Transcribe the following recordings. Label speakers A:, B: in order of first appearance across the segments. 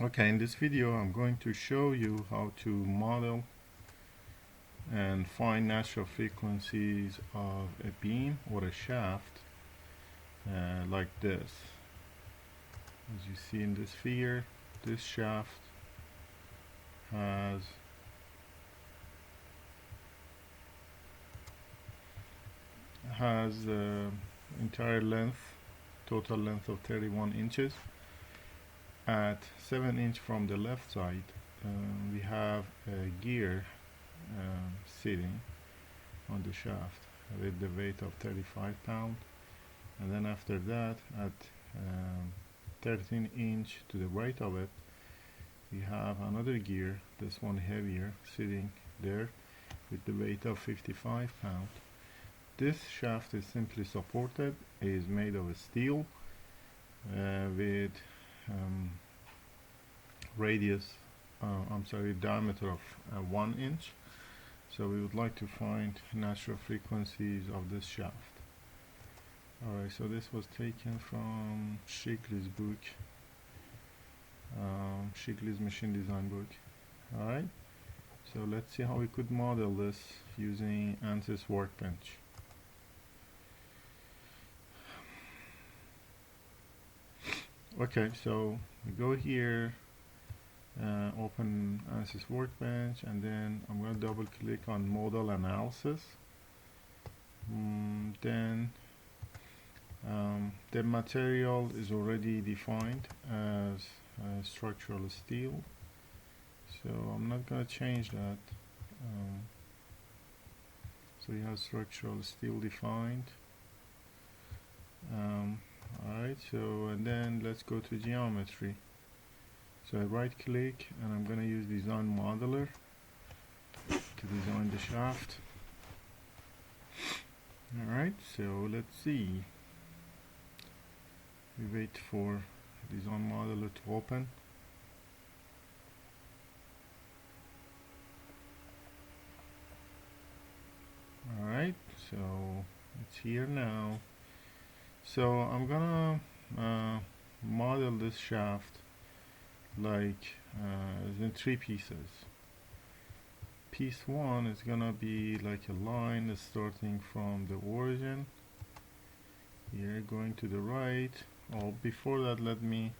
A: Okay, in this video I'm going to show you how to model and find natural frequencies of a beam or a shaft like this. As you see in this figure, this shaft has entire length, total length of 31 inches. At 7 inch from the left side, we have a gear sitting on the shaft with the weight of 35 pounds, and then after that at 13 inch to the right of it we have another gear, this one heavier, sitting there with the weight of 55 pounds. This shaft is simply supported, it is made of steel with diameter of 1 inch. So we would like to find natural frequencies of this shaft. Alright, so this was taken from Shigley's book, Shigley's machine design book. Alright, so let's see how we could model this using ANSYS Workbench. Okay, so we go here, open ANSYS Workbench, and then I'm going to double click on model analysis. Then the material is already defined as structural steel, so I'm not going to change that. So we have structural steel defined. Alright, so and then let's go to geometry. So I right click and I'm going to use design modeler to design the shaft. Alright, so let's see. We wait for design modeler to open. Alright, so it's here now. So I'm gonna model this shaft like in 3 pieces. Piece 1 is gonna be like a line starting from the origin here going to the right. Oh, before doing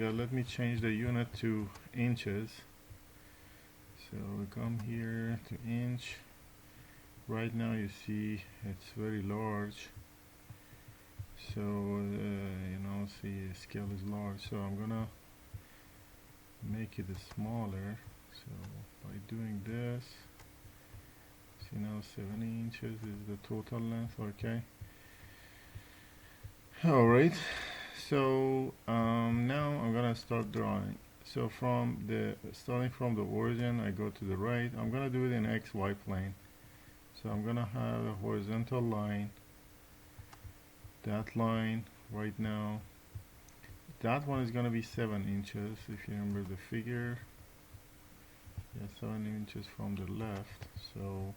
A: that, let me change the unit to inches. So we come here to inch. Right now you see it's very large, so see the scale is large, so I'm gonna make it smaller. So by doing this, see now 70 inches is the total length. Okay, alright, so now I'm gonna start drawing. So starting from the origin, I go to the right. I'm gonna do it in XY plane. So I'm gonna have a horizontal line. That line right now, that one is gonna be 7 inches if you remember the figure. Yeah, 7 inches from the left. So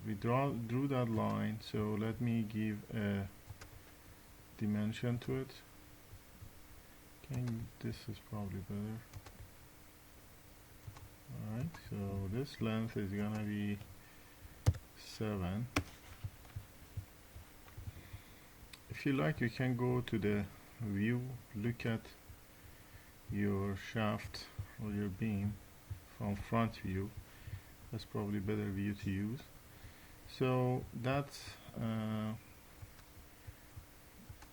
A: we drew that line. So let me give a dimension to it. This is probably better. Alright, so this length is gonna be 7. If you like, you can go to the view, look at your shaft or your beam from front view. That's probably better view to use. So that's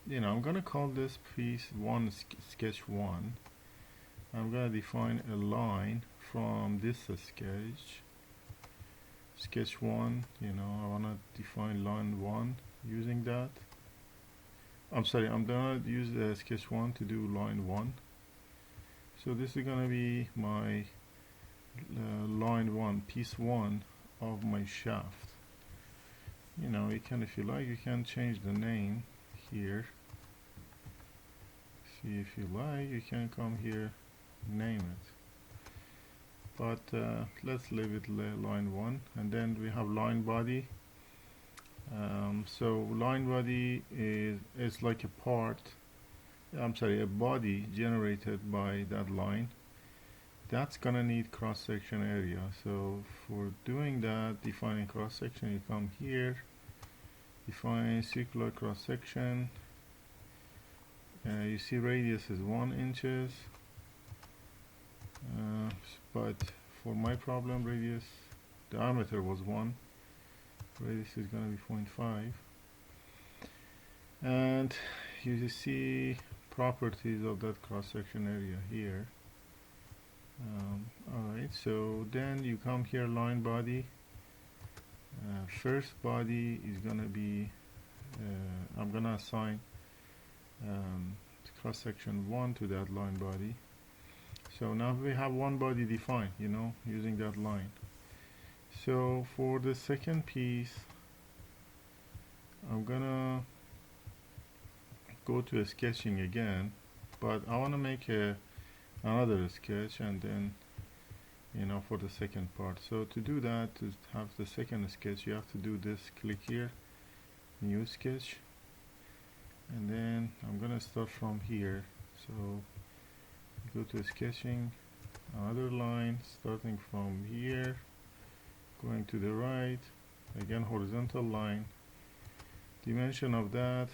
A: I'm gonna call this piece 1 sketch 1. I'm gonna define a line from this sketch 1. I wanna define line 1 using that. I'm gonna use the sketch 1 to do line 1. So this is gonna be my line 1, piece 1 of my shaft. You can, if you like, you can change the name here. See, if you like, you can come here, name it. But let's leave it line 1, and then we have line body. So line body is like a part I'm sorry, a body generated by that line, that's gonna need cross-section area. So for doing that, defining cross-section, you come here, define circular cross-section. You see radius is 1 inches, but for my problem, radius diameter was 1, radius is gonna be 0.5. And you see properties of that cross-section area here. Alright, so then you come here, line body. First body is gonna be, I'm gonna assign cross-section 1 to that line body. So now we have one body defined, using that line. So for the second piece, I'm gonna go to sketching again, but I want to make another sketch, and then for the second part. So to do that, to have the second sketch, you have to do this, click here, new sketch, and then I'm gonna start from here. So go to sketching, another line starting from here, going to the right, again horizontal line. Dimension of that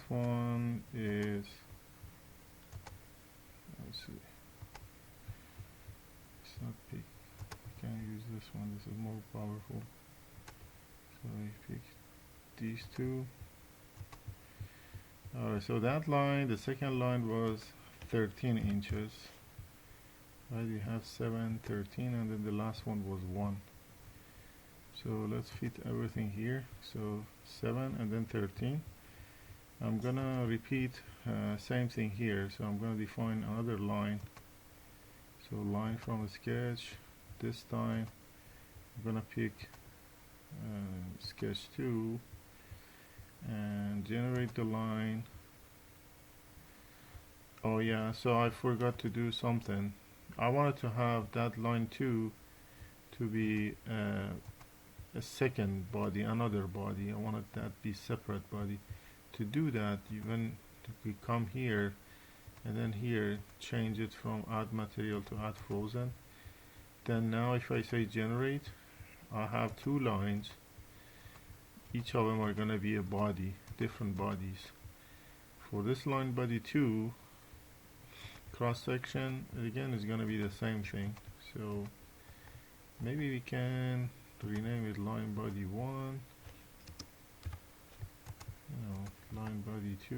A: one is, let's see, it's not big, I can't use this one, this is more powerful. So I pick these two. Alright, so that line, the second line was 13 inches. Right, we have 7, 13, and then the last one was 1. So let's fit everything here. So 7 and then 13. I'm gonna repeat same thing here. So I'm gonna define another line. So line from a sketch. This time I'm gonna pick sketch 2 and generate the line. Oh yeah, so I forgot to do something. I wanted to have that line 2 to be a second body, another body. I wanted that be separate body. To do that, we come here and then here change it from add material to add frozen. Then now if I say generate, I have two lines. Each of them are going to be a body, different bodies. For this line body 2, cross section again is going to be the same thing. So maybe we can rename it line body 1, line body 2,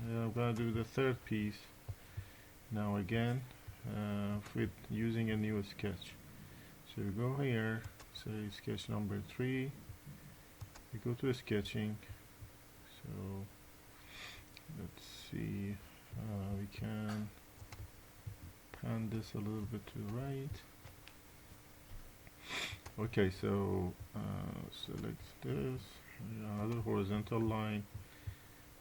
A: and I'm going to do the third piece now again with using a new sketch. So we go here, say sketch number 3, we go to sketching. So let's see, we can pan this a little bit to the right. Okay, so select this, another horizontal line.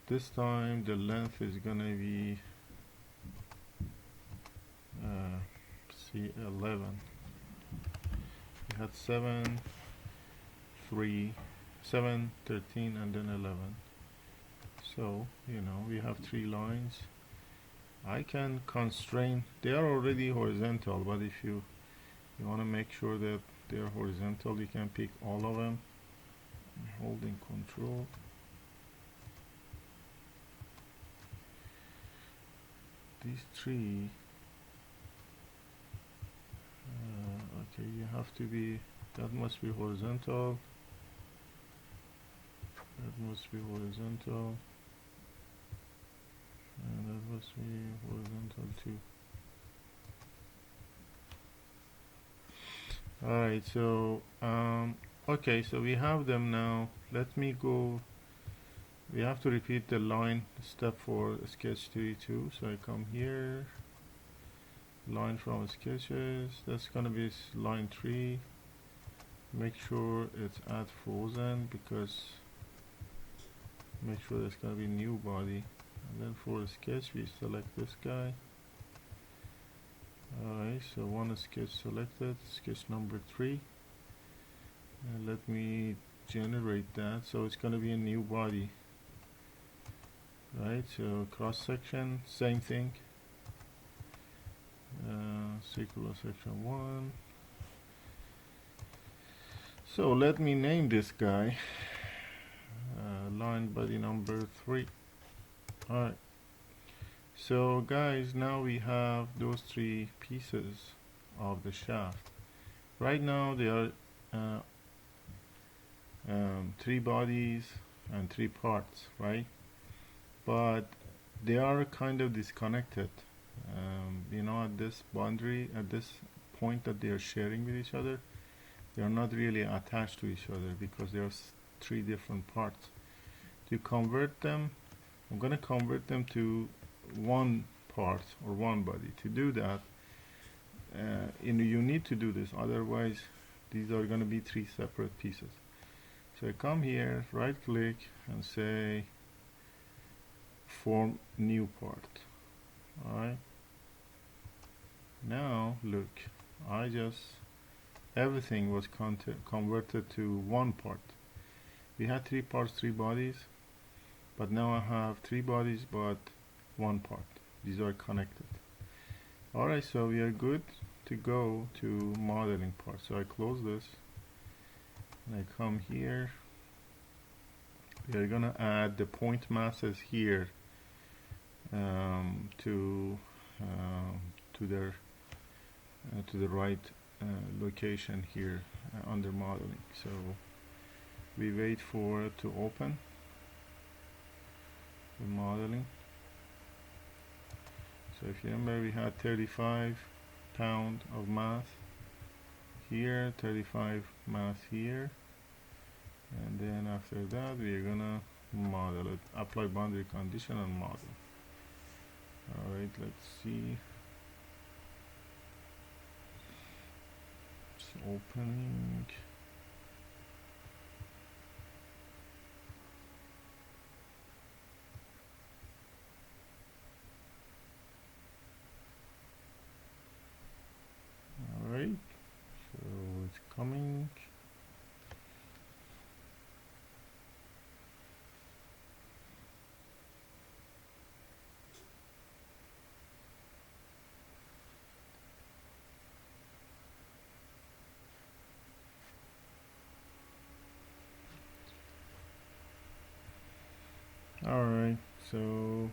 A: This time the length is gonna be C11. We had 7, 3, 7, 13, and then 11. So we have 3 lines. I can constrain, they are already horizontal, but if you want to make sure that they are horizontal, you can pick all of them, holding control. These 3, okay, you have to be, that must be horizontal, that must be horizontal, and that must be horizontal too. Alright, so okay, so we have them now. Let me go, we have to repeat the line step for sketch 32. So I come here, line from sketches, that's gonna be line 3. Make sure it's add frozen, because make sure there's gonna be new body. And then for a sketch we select this guy. Alright, so one sketch selected, sketch number 3, and let me generate that. So it's going to be a new body. right? So cross section, same thing. Circular section 1. So let me name this guy line body number 3. Alright, so guys, now we have those 3 pieces of the shaft. Right now they are 3 bodies and 3 parts, right? But they are kind of disconnected. You know, at this boundary, at this point that they are sharing with each other, they are not really attached to each other because there are 3 different parts. To convert them, I'm going to convert them to one part or one body. To do that, you need to do this, otherwise these are going to be 3 separate pieces. So I come here, right click and say form new part. Alright, now look, everything was converted to one part. We had 3 parts, 3 bodies, but now I have 3 bodies but 1 part. These are connected. Alright, so we are good to go to modeling part. So I close this and I come here. We are gonna add the point masses here to the right location here under modeling. So we wait for it to open the modeling. So if you remember, we had 35 pound of mass here, 35 mass here, and then after that we are gonna model it, apply boundary condition and model. Alright, let's see. It's opening. Alright, so it's coming. Alright, so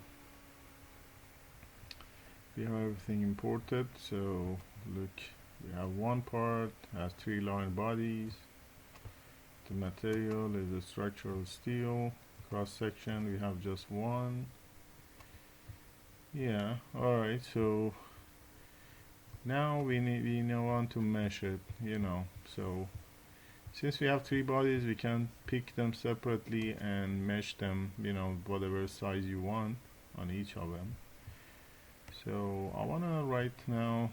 A: we have everything imported. So look, we have one part, has 3 line bodies. The material is a structural steel. Cross section we have just 1. Yeah, alright, so now we want to mesh it, you know. So since we have 3 bodies, we can pick them separately and mesh them, you know, whatever size you want on each of them. So I want to right now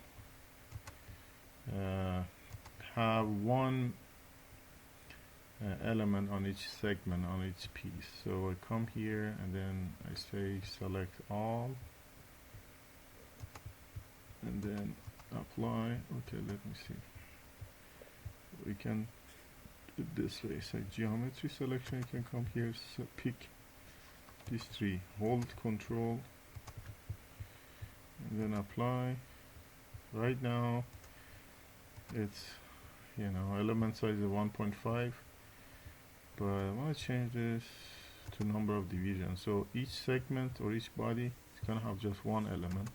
A: have one element on each segment, on each piece. So I come here and then I say select all and then apply. Okay, let me see. We can do it this way. So geometry selection, you can come here, so pick these 3, hold control and then apply. Right now it's, you know, element size is 1.5, but I want to change this to number of divisions. So each segment or each body is gonna have just 1 element.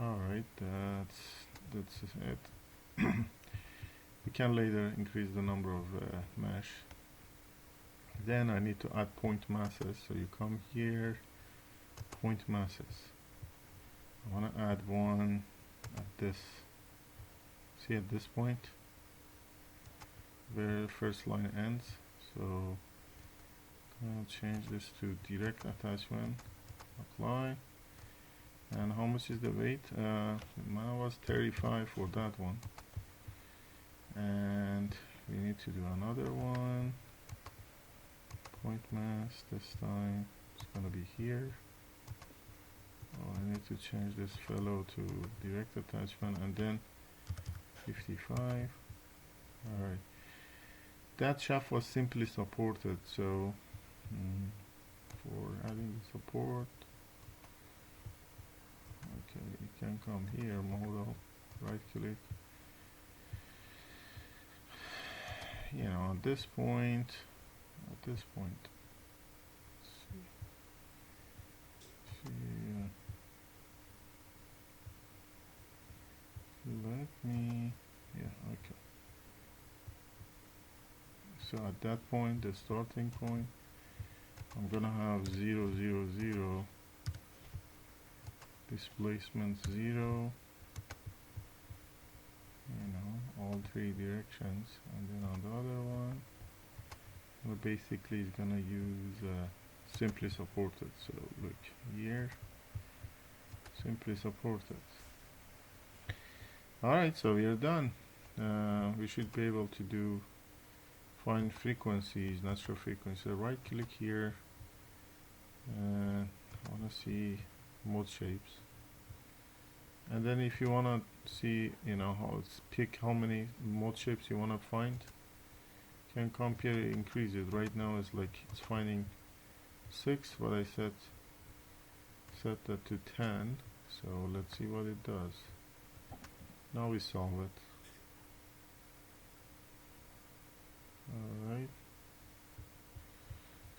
A: Alright, that's it. We can later increase the number of mesh. Then I need to add point masses. So you come here, point masses. I want to add one at this. See, at this point where the first line ends. So I'll change this to direct attachment. Apply. And how much is the weight? Mine was 35 for that one. And we need to do another one. Point mass, this time it's gonna be here. Oh, I need to change this fellow to direct attachment and then 55. Alright. That shaft was simply supported, so for adding the support. Okay, you can come here, model, right click. You know, at this point, let's see, let me, yeah, okay. So at that point, the starting point, I'm gonna have 0, 0, 0, displacement 0, you know, all three directions, and then on the other one, well, basically it's gonna use simply supported. So look here, simply supported. Alright, so we are done. We should be able to do find frequencies, natural frequency. Right click here. I want to see mode shapes, and then if you want to see, you know, how it's pick how many mode shapes you want to find, you can come here, increase it. Right now it's like it's finding 6, but I set that to 10. So let's see what it does. Now we solve it. Alright,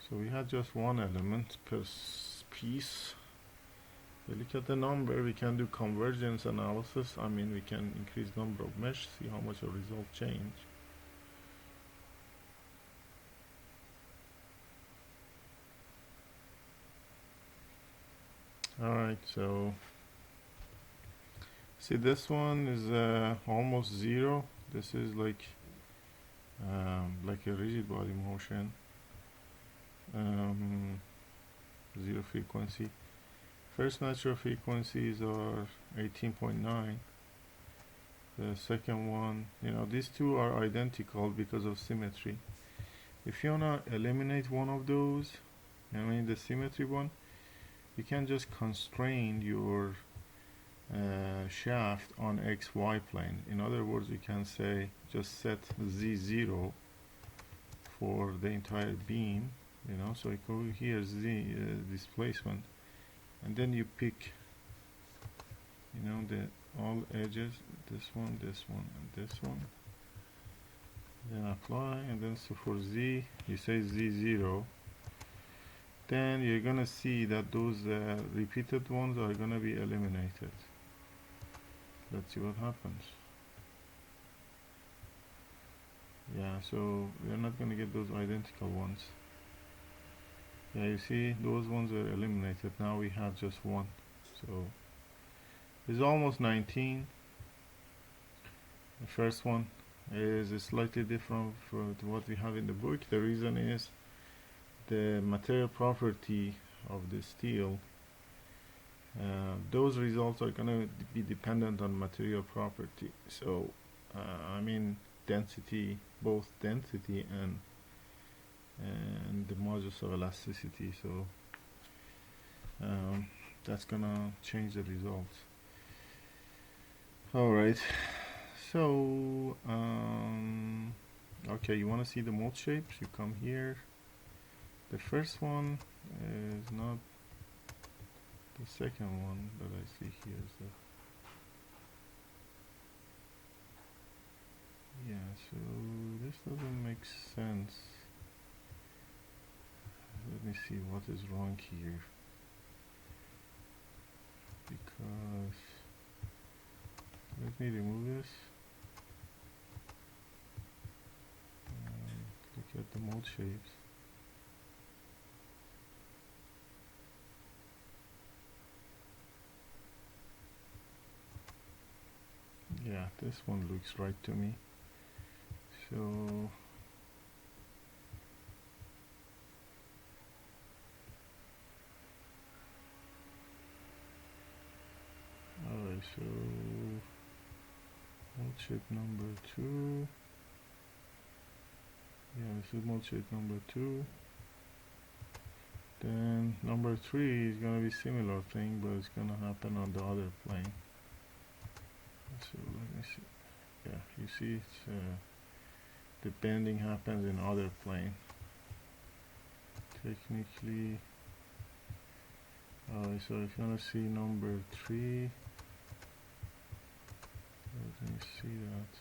A: so we had just one element per piece. We look at the number, we can do convergence analysis. I mean, we can increase number of mesh, see how much a result change. Alright, so see, this one is almost 0. This is like a rigid body motion, 0 frequency. First natural frequencies are 18.9. The second one, you know, these two are identical because of symmetry. If you wanna eliminate one of those, I mean the symmetry one, you can just constrain your shaft on XY plane. In other words, you can say just set Z0 for the entire beam, you know, so you go here, Z displacement, and then you pick, you know, the all edges, this one, and this one, then apply, and then so for Z you say Z0, then you're gonna see that those repeated ones are gonna be eliminated. Let's see what happens. Yeah, so we're not gonna get those identical ones. Yeah, you see those ones are eliminated. Now we have just one. So it's almost 19. The first one is slightly different from what we have in the book. The reason is the material property of the steel. Those results are going to be dependent on material property. So I mean density, both density and the modulus of elasticity. So that's gonna change the results. All right. So okay, you want to see the mold shapes? You come here. The first one is not the second one that I see here. Is the yeah. So this doesn't make sense. Let me see what is wrong here, because let me remove this. Look at the mold shapes. Yeah, this one looks right to me. So alright, so mold shape number 2. Yeah, this is mold shape number 2. Then number 3 is gonna be similar thing, but it's gonna happen on the other plane. So let me see. Yeah, you see it's the bending happens in other plane. Technically Alright, so if you want to see number 3, let me see that.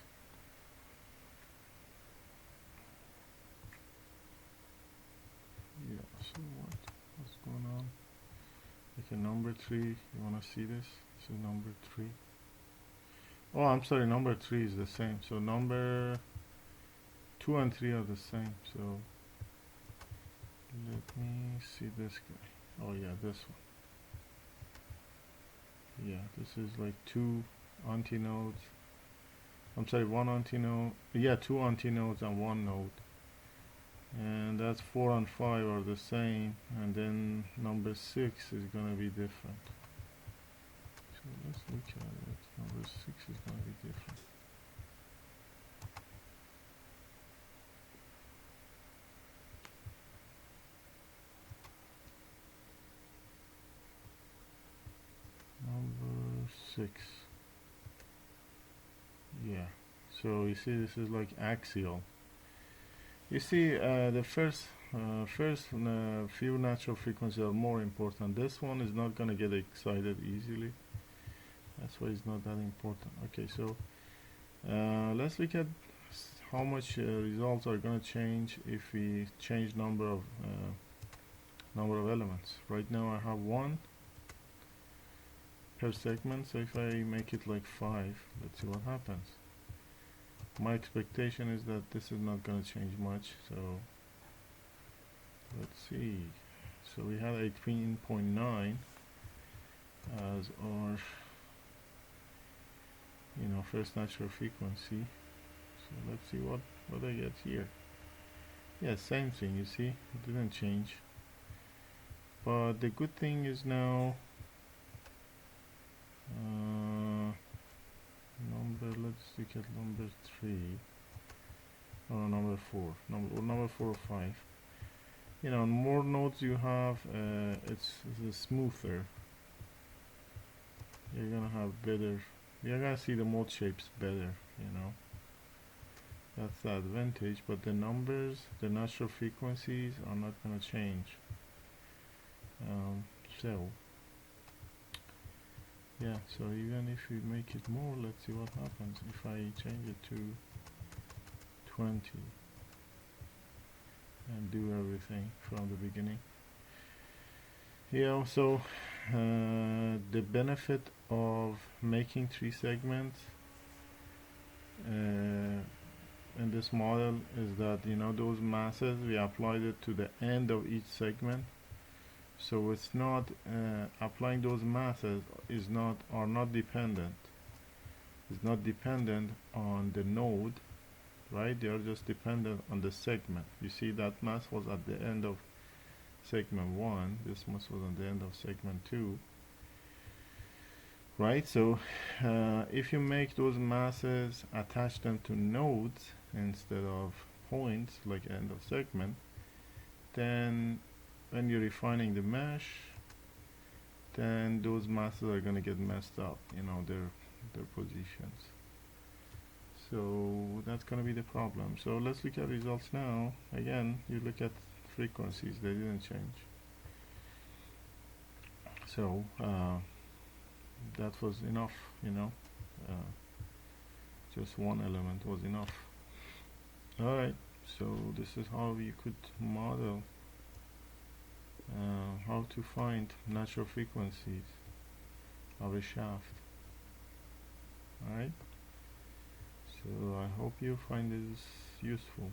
A: Yeah, so what's going on? Okay, number 3, you want to see this? This is number 3. Oh, I'm sorry, number 3 is the same. So number 2 and 3 are the same. So let me see this guy. Oh yeah, this one. Yeah, this is like 2 antinodes. I'm sorry, 1 antinode. Yeah, 2 antinodes and 1 node. And that's 4 and 5 are the same. And then number 6 is going to be different. So let's look at it. Number 6 is going to be different. Number 6. Yeah. So you see, this is like axial. You see, the first few natural frequencies are more important. This one is not going to get excited easily. That's why it's not that important. Okay, so let's look at how much results are going to change if we change number of elements. Right now I have 1 per segment, so if I make it like 5, let's see what happens. My expectation is that this is not going to change much, so let's see. So we have 18.9 as our first natural frequency. So let's see what I get here. Yeah, same thing, you see, it didn't change. But the good thing is now let's look at number 3 or number 4, number 4 or 5. More nodes you have, it's smoother. You're gonna have better, you're gonna see the mode shapes better, that's the advantage. But the numbers, the natural frequencies are not gonna change. So yeah, so even if we make it more, let's see what happens if I change it to 20 and do everything from the beginning. Yeah, so the benefit of making 3 segments in this model is that those masses, we applied it to the end of each segment. So it's not applying those masses are not dependent. It's not dependent on the node, right? They are just dependent on the segment. You see that mass was at the end of segment 1. This mass was at the end of segment 2, right? So if you make those masses, attach them to nodes instead of points like end of segment, then when you're refining the mesh, then those masses are going to get messed up, their positions. So that's going to be the problem. So let's look at results now. Again, you look at frequencies, they didn't change. So that was enough, just 1 element was enough. Alright, so this is how you could model how to find natural frequencies of a shaft. Alright, so I hope you find this useful.